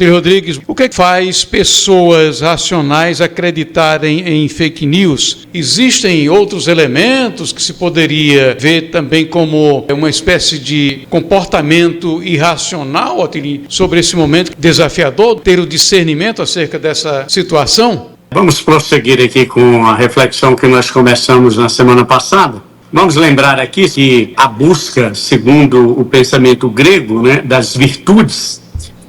Walter Rodrigues, o que faz pessoas racionais acreditarem em fake news? Existem outros elementos que se poderia ver também como uma espécie de comportamento irracional, Otili, sobre esse momento desafiador, ter o discernimento acerca dessa situação? Vamos prosseguir aqui com a reflexão que nós começamos na semana passada. Vamos lembrar aqui que a busca, segundo o pensamento grego, das virtudes,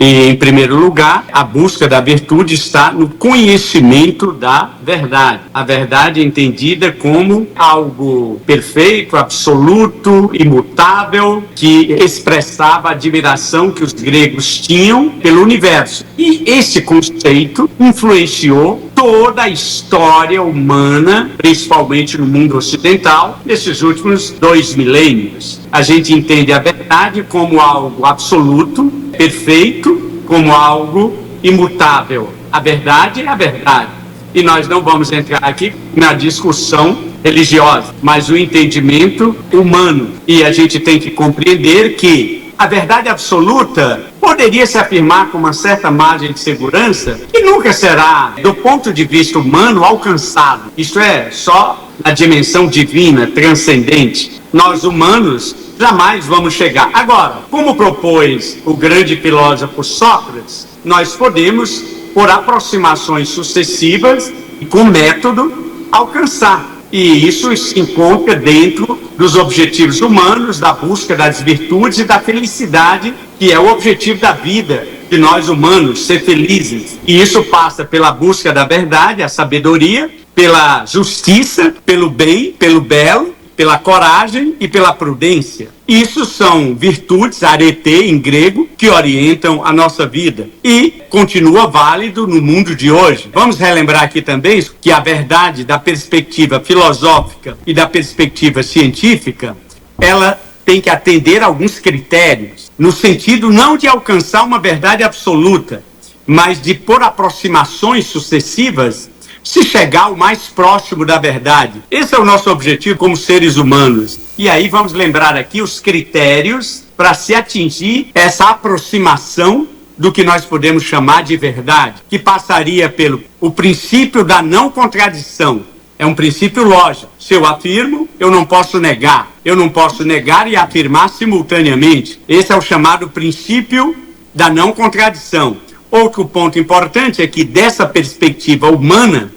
e, em primeiro lugar, a busca da virtude está no conhecimento da verdade. A verdade é entendida como algo perfeito, absoluto, imutável, que expressava a admiração que os gregos tinham pelo universo. E esse conceito influenciou toda a história humana, principalmente no mundo ocidental, nesses últimos 2 milênios. A gente entende a verdade como algo absoluto, perfeito, como algo imutável. A verdade é a verdade. E nós não vamos entrar aqui na discussão religiosa, mas o entendimento humano. E a gente tem que compreender que a verdade absoluta poderia se afirmar com uma certa margem de segurança que nunca será, do ponto de vista humano, alcançado. Isto é, só na dimensão divina, transcendente. Nós humanos jamais vamos chegar. Agora, como propôs o grande filósofo Sócrates, nós podemos, por aproximações sucessivas e com método, alcançar. E isso se encontra dentro dos objetivos humanos, da busca das virtudes e da felicidade, que é o objetivo da vida de nós humanos, ser felizes. E isso passa pela busca da verdade, a sabedoria, pela justiça, pelo bem, pelo belo, pela coragem e pela prudência. Isso são virtudes, arete em grego, que orientam a nossa vida. E continua válido no mundo de hoje. Vamos relembrar aqui também que a verdade da perspectiva filosófica e da perspectiva científica, ela tem que atender a alguns critérios, no sentido não de alcançar uma verdade absoluta, mas de, por aproximações sucessivas, se chegar o mais próximo da verdade. Esse é o nosso objetivo como seres humanos. E aí vamos lembrar aqui os critérios para se atingir essa aproximação do que nós podemos chamar de verdade, que passaria pelo o princípio da não contradição. É um princípio lógico. Se eu afirmo, eu não posso negar. Eu não posso negar e afirmar simultaneamente. Esse é o chamado princípio da não contradição. Outro ponto importante é que, dessa perspectiva humana,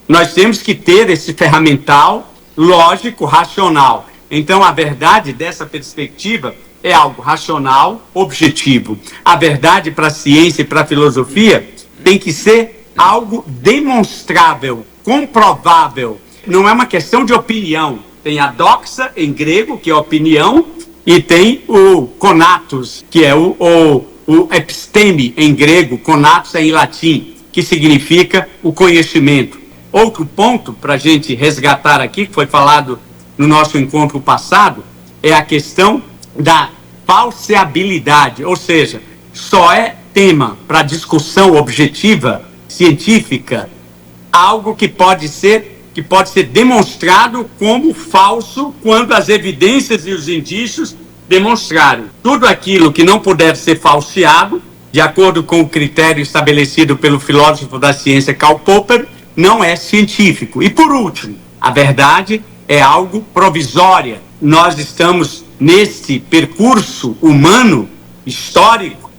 nós temos que ter esse ferramental lógico, racional. Então, a verdade dessa perspectiva é algo racional, objetivo. A verdade para a ciência e para a filosofia tem que ser algo demonstrável, comprovável. Não é uma questão de opinião. Tem a doxa em grego, que é opinião, e tem o conatus, que é o episteme em grego, conatus é em latim, que significa o conhecimento. Outro ponto para a gente resgatar aqui, que foi falado no nosso encontro passado, é a questão da falseabilidade, ou seja, só é tema para discussão objetiva, científica, algo que pode ser demonstrado como falso quando as evidências e os indícios demonstrarem. Tudo aquilo que não puder ser falseado, de acordo com o critério estabelecido pelo filósofo da ciência Karl Popper, não é científico. E por último, a verdade é algo provisória. Nós estamos nesse percurso humano, histórico,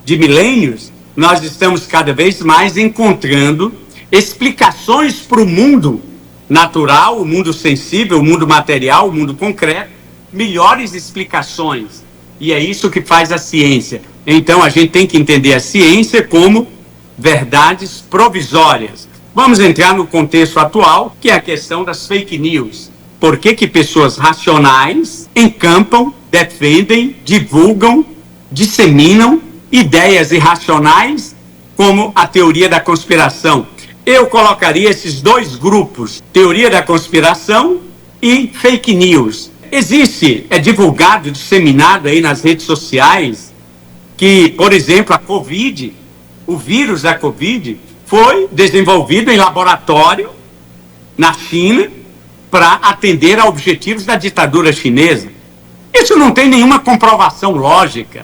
de milênios, nós estamos cada vez mais encontrando explicações para o mundo natural, o mundo sensível, o mundo material, o mundo concreto, melhores explicações. E é isso que faz a ciência. Então a gente tem que entender a ciência como verdades provisórias. Vamos entrar no contexto atual, que é a questão das fake news. Por que pessoas racionais encampam, defendem, divulgam, disseminam ideias irracionais como a teoria da conspiração? Eu colocaria esses dois grupos, teoria da conspiração e fake news. Existe, é divulgado, disseminado aí nas redes sociais, que, por exemplo, a Covid, o vírus da Covid, foi desenvolvido em laboratório na China para atender a objetivos da ditadura chinesa. Isso não tem nenhuma comprovação lógica,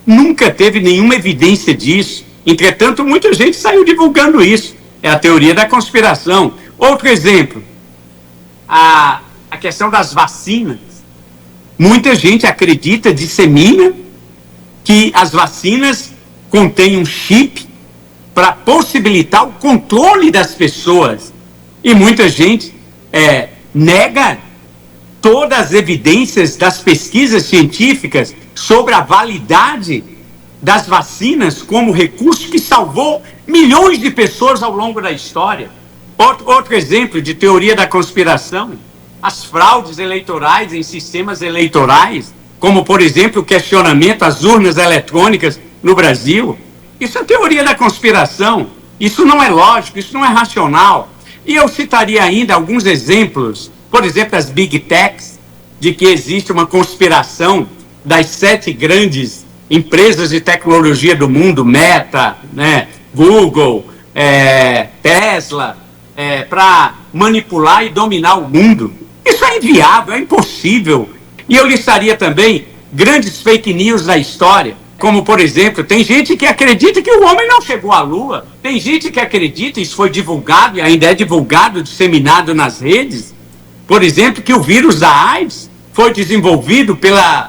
nunca teve nenhuma evidência disso. Entretanto, muita gente saiu divulgando isso. É a teoria da conspiração. Outro exemplo, a questão das vacinas. Muita gente acredita, dissemina, que as vacinas contêm um chip para possibilitar o controle das pessoas. E muita gente nega todas as evidências das pesquisas científicas sobre a validade das vacinas como recurso que salvou milhões de pessoas ao longo da história. Outro exemplo de teoria da conspiração, as fraudes eleitorais em sistemas eleitorais, como, por exemplo, o questionamento às urnas eletrônicas no Brasil. Isso é teoria da conspiração. Isso não é lógico, isso não é racional. E eu citaria ainda alguns exemplos, por exemplo, as Big Techs, de que existe uma conspiração das 7 grandes empresas de tecnologia do mundo, Meta, Google, Tesla, para manipular e dominar o mundo. Isso é inviável, é impossível. E eu listaria também grandes fake news da história, como, por exemplo, tem gente que acredita que o homem não chegou à Lua. Tem gente que acredita, isso foi divulgado e ainda é divulgado, disseminado nas redes, por exemplo, que o vírus da AIDS foi desenvolvido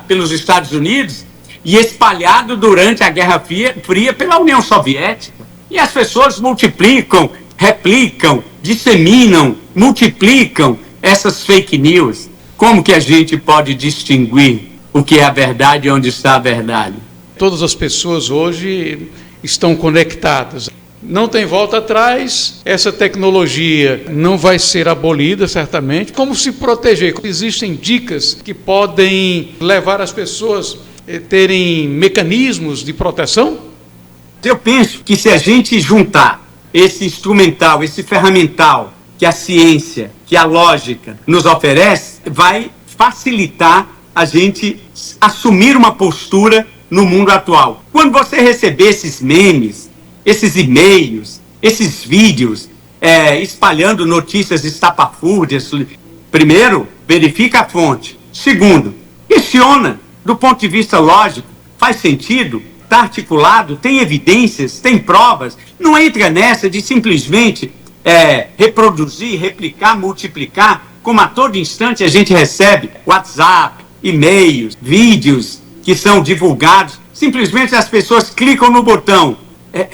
pelos Estados Unidos e espalhado durante a Guerra Fria pela União Soviética. E as pessoas multiplicam, replicam, disseminam, multiplicam essas fake news. Como que a gente pode distinguir o que é a verdade e onde está a verdade? Todas as pessoas hoje estão conectadas. Não tem volta atrás, essa tecnologia não vai ser abolida, certamente. Como se proteger? Existem dicas que podem levar as pessoas a terem mecanismos de proteção? Eu penso que se a gente juntar esse instrumental, esse ferramental que a ciência, que a lógica nos oferece, vai facilitar a gente assumir uma postura no mundo atual. Quando você receber esses memes, esses e-mails, esses vídeos espalhando notícias estapafúrdias, primeiro, verifica a fonte. Segundo, questiona do ponto de vista lógico, faz sentido, está articulado, tem evidências, tem provas. Não entra nessa de simplesmente reproduzir, replicar, multiplicar, como a todo instante a gente recebe WhatsApp, e-mails, vídeos que são divulgados. Simplesmente as pessoas clicam no botão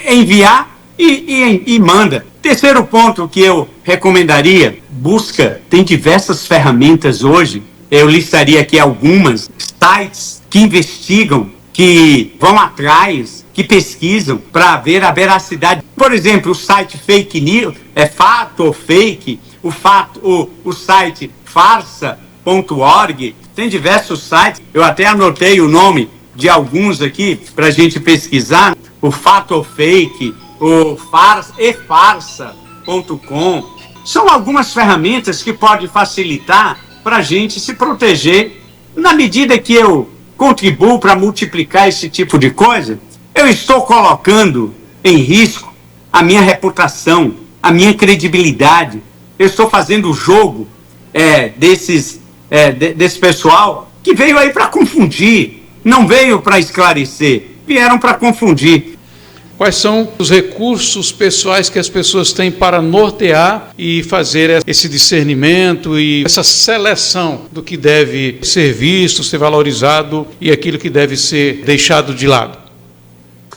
enviar e manda. Terceiro ponto que eu recomendaria, busca, tem diversas ferramentas hoje, eu listaria aqui algumas, sites que investigam, que vão atrás, que pesquisam para ver a veracidade. Por exemplo, o site Fake News, Fato ou Fake, o site farsa.org, tem diversos sites, eu até anotei o nome de alguns aqui para a gente pesquisar, o Fato ou Fake, o farsa.com, são algumas ferramentas que podem facilitar para a gente se proteger. Na medida que eu contribuo para multiplicar esse tipo de coisa, eu estou colocando em risco a minha reputação, a minha credibilidade. Eu estou fazendo o jogo desse pessoal que veio aí para confundir, não veio para esclarecer, vieram para confundir. Quais são os recursos pessoais que as pessoas têm para nortear e fazer esse discernimento e essa seleção do que deve ser visto, ser valorizado e aquilo que deve ser deixado de lado?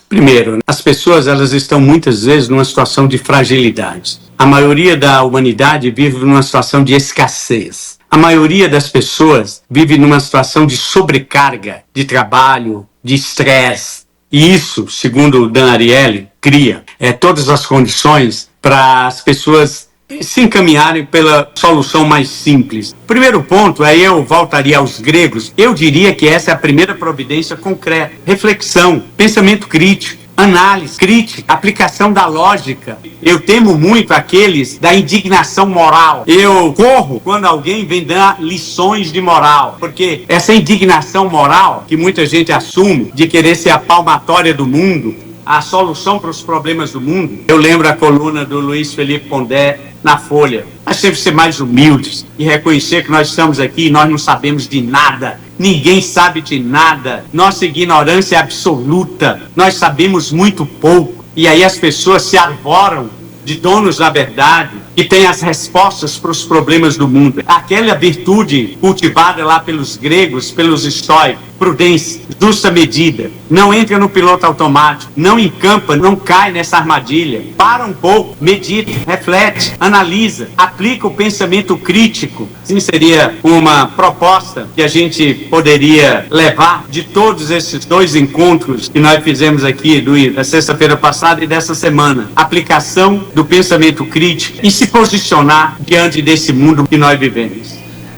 Primeiro, as pessoas elas estão muitas vezes numa situação de fragilidade. A maioria da humanidade vive numa situação de escassez. A maioria das pessoas vive numa situação de sobrecarga, de trabalho, de estresse. E isso, segundo o Dan Ariely, cria todas as condições para as pessoas se encaminharem pela solução mais simples. Primeiro ponto, aí eu voltaria aos gregos, eu diria que essa é a primeira providência concreta. Reflexão, pensamento crítico, análise crítica, aplicação da lógica. Eu temo muito aqueles da indignação moral. Eu corro quando alguém vem dar lições de moral, porque essa indignação moral que muita gente assume de querer ser a palmatória do mundo, a solução para os problemas do mundo. Eu lembro a coluna do Luiz Felipe Pondé na Folha. Nós temos que ser mais humildes e reconhecer que nós estamos aqui e nós não sabemos de nada. Ninguém sabe de nada. Nossa ignorância é absoluta. Nós sabemos muito pouco. e aí as pessoas se arvoram de donos da verdade e têm as respostas para os problemas do mundo. Aquela virtude cultivada lá pelos gregos, pelos estoicos: prudência, justa medida, não entra no piloto automático, não encampa, não cai nessa armadilha. Para um pouco, medita, reflete, analisa, aplica o pensamento crítico. Sim, seria uma proposta que a gente poderia levar de todos esses 2 encontros que nós fizemos aqui da sexta-feira passada e dessa semana. Aplicação do pensamento crítico e se posicionar diante desse mundo que nós vivemos.